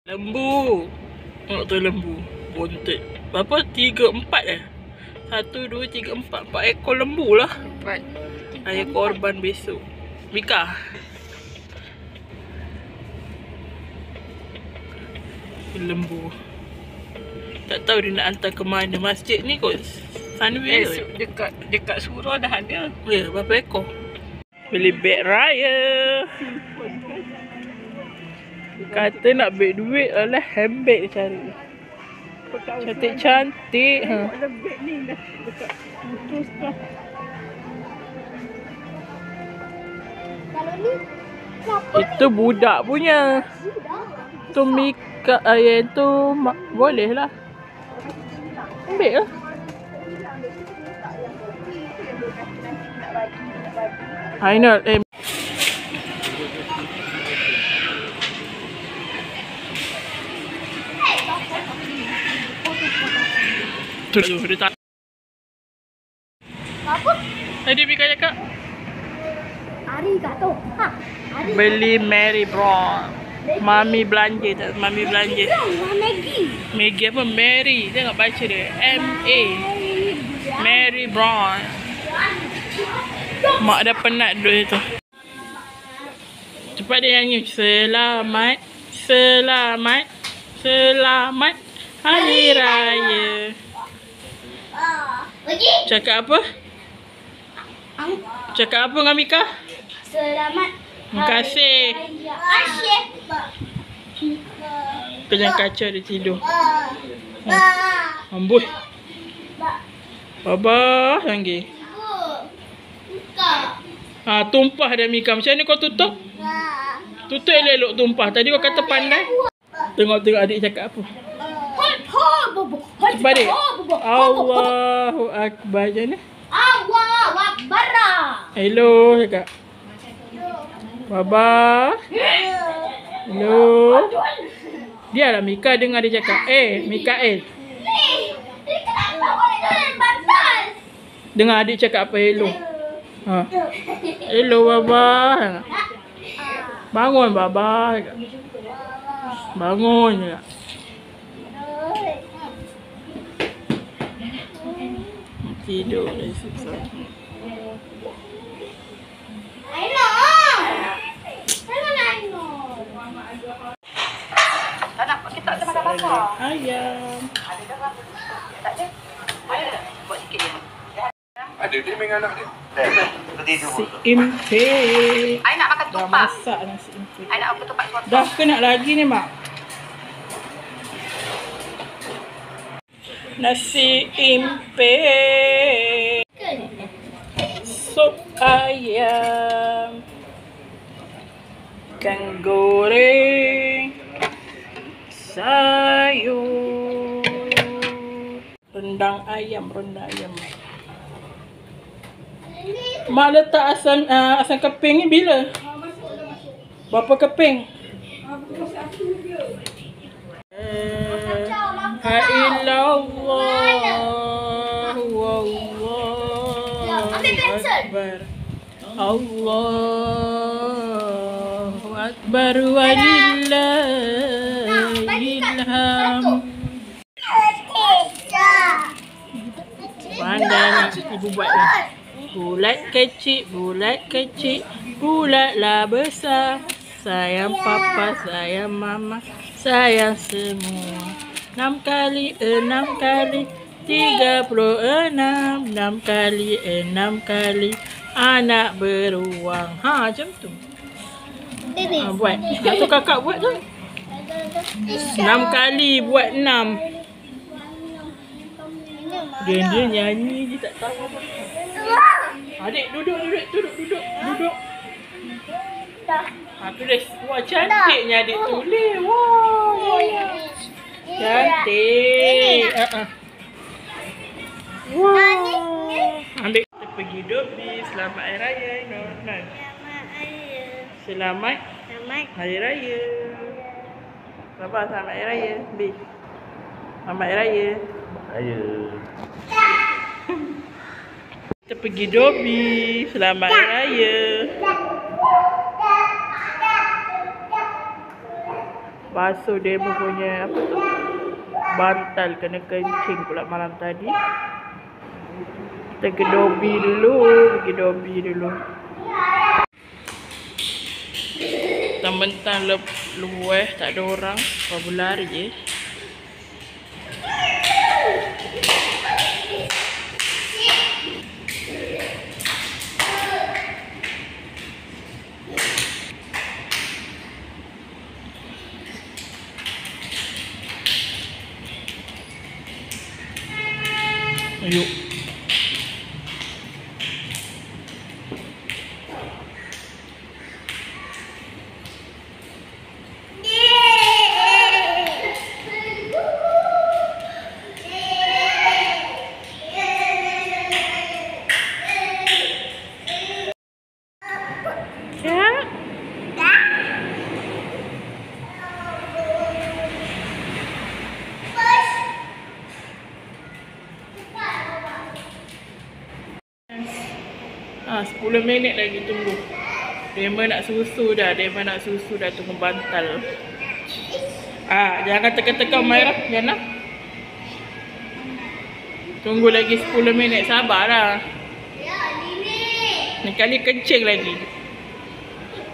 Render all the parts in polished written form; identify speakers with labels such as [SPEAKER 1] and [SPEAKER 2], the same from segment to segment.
[SPEAKER 1] Lembu. Tengok tu lembu. Bontot. Berapa? 3, 4 eh? 1, 2, 3, 4. 4 ekor lembu lah. 4. Ayah korban besok. Mika. Lembu. Tak tahu dia nak hantar ke mana. Masjid ni kot. Sunway
[SPEAKER 2] dekat surau dah ada.
[SPEAKER 1] Ya, berapa ekor? Beli beg raya. Kata nak beg duit, alah handbag dia cari. Cantik-cantik.
[SPEAKER 2] Beg ni dah dekat putus dah.
[SPEAKER 3] Kalau ni
[SPEAKER 1] Itu budak punya. Tu Mika ayah tu boleh lah. Ambil lah. Ainul tu dia tak.
[SPEAKER 3] apa?
[SPEAKER 1] Tadi Mika cakap
[SPEAKER 3] Hari kat tu. Ha. Hari.
[SPEAKER 1] beli Mary Brown. Mami belanja tak? Mami belanja.
[SPEAKER 3] Maggi.
[SPEAKER 1] Maggi apa? Mary. Tengok baca dia. M-A. Mary Brown. Mak dah penat duduk situ. Cepat dia nyanyi. Selamat. Selamat. Selamat. Hari Raya.
[SPEAKER 3] Pergi.
[SPEAKER 1] Cakap apa? Cakap apa dengan Mika?
[SPEAKER 3] Selamat.
[SPEAKER 1] Terima kasih.
[SPEAKER 3] Asyik.
[SPEAKER 1] Penyang kaca dia tidur. Amboi. Babah lagi. Tumpah dah Mika. Macam mana kau tutup? Tutup elok-elok tumpah. Tadi kau kata pandai. Tengok-tengok adik cakap apa. Cepat adik. Allahu Akbar. Macam mana?
[SPEAKER 3] Allahu Akbar.
[SPEAKER 1] Hello cakap. Baba. Hello. Dialah Mika dengar dia cakap. Mikael. Dengar adik cakap apa hello. Hello Baba. Bangun Baba. Bangun je. Tidur dah susah. Ayam.
[SPEAKER 4] Ada dia dengan anak dia.
[SPEAKER 1] Si Impe.
[SPEAKER 2] I nak makan
[SPEAKER 1] Dah
[SPEAKER 2] tupak.
[SPEAKER 1] masak nasi Impe.
[SPEAKER 2] I nak makan tupak sotong.
[SPEAKER 1] Dah ke nak lagi ni mak? Nasi Impe. Sup ayam. Ikan goreng. Sayur. Rendang ayam. Mak letak asam keping ni bila? Berapa keping? Allahu Akbar walillahilham. Pandai nak ibu buat ni. Bulat kecil, bulatlah besar. Sayang papa, sayang mama, sayang semua. 6 kali 6 kali 36. 6 kali 6 kali anak beruang. Macam tu. Buat. Tu kakak buat tu. 6 kali buat 6. Dia nyanyi je tak tahu apa. Adik duduk. Tulis. Wah cantiknya adik tulis. Wah. Cantik. Wah. Ambil kita pergi Dobi. Selamat Hari Raya. Selamat Hari Raya. Bapa selamat Hari Raya. B. Selamat Hari Raya. Kita pergi Dobi. Selamat Hari Raya. basuh dia punya apa tu? Bantal kena kencing pula malam tadi. Kita pergi dobi dulu. Mentang-mentang luweh tak ada orang, baru lari je. Ayuk. Ah, 10 minit lagi tunggu. Dema nak susu dah, tunggu bantal. Ah, jangan tekan-tekan Maira, jangan. Tunggu lagi 10 minit, sabarlah. Ni kali kencing lagi.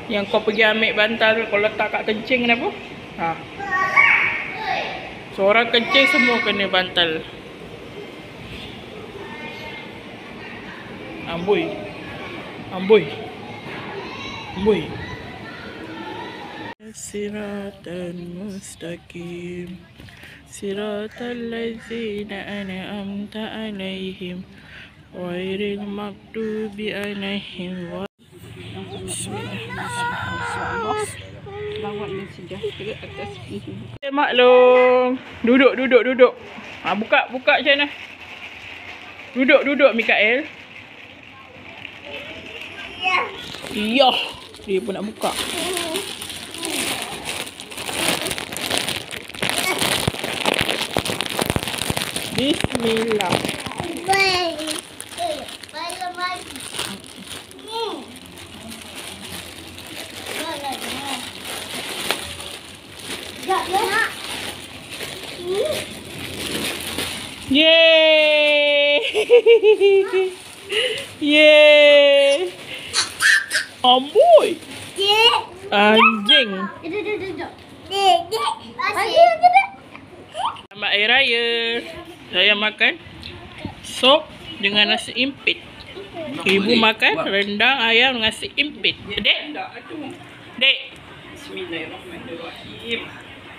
[SPEAKER 1] Yang kau pergi ambil bantal, kau letak kat kencing kenapa? Ha. Seorang kencing semua kena bantal. Amboi. Siratan mustaqim. Siratal ladzina an'amta 'alaihim ghairil maghdubi 'alaihim.
[SPEAKER 2] Bawa yang sejahtera atas kehidupan.
[SPEAKER 1] Maklum. Duduk. Ha, buka macam mana? Duduk Mikael. Ya, dia pun nak buka. Bismillah. Yeay. Yeay. Amboi. Anjing. Selamat Hari Raya. Saya makan sop dengan nasi impit. Ibu makan rendang ayam dengan nasi impit. Dek.
[SPEAKER 2] Bismillahirrahmanirrahim.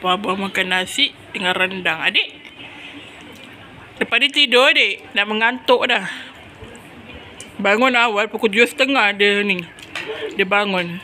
[SPEAKER 1] Bapa makan nasi dengan rendang. Adik. Lepas dia tidur, adik. Dah mengantuk dah. Bangun awal pukul 7.30 dia ni. Dia bangun.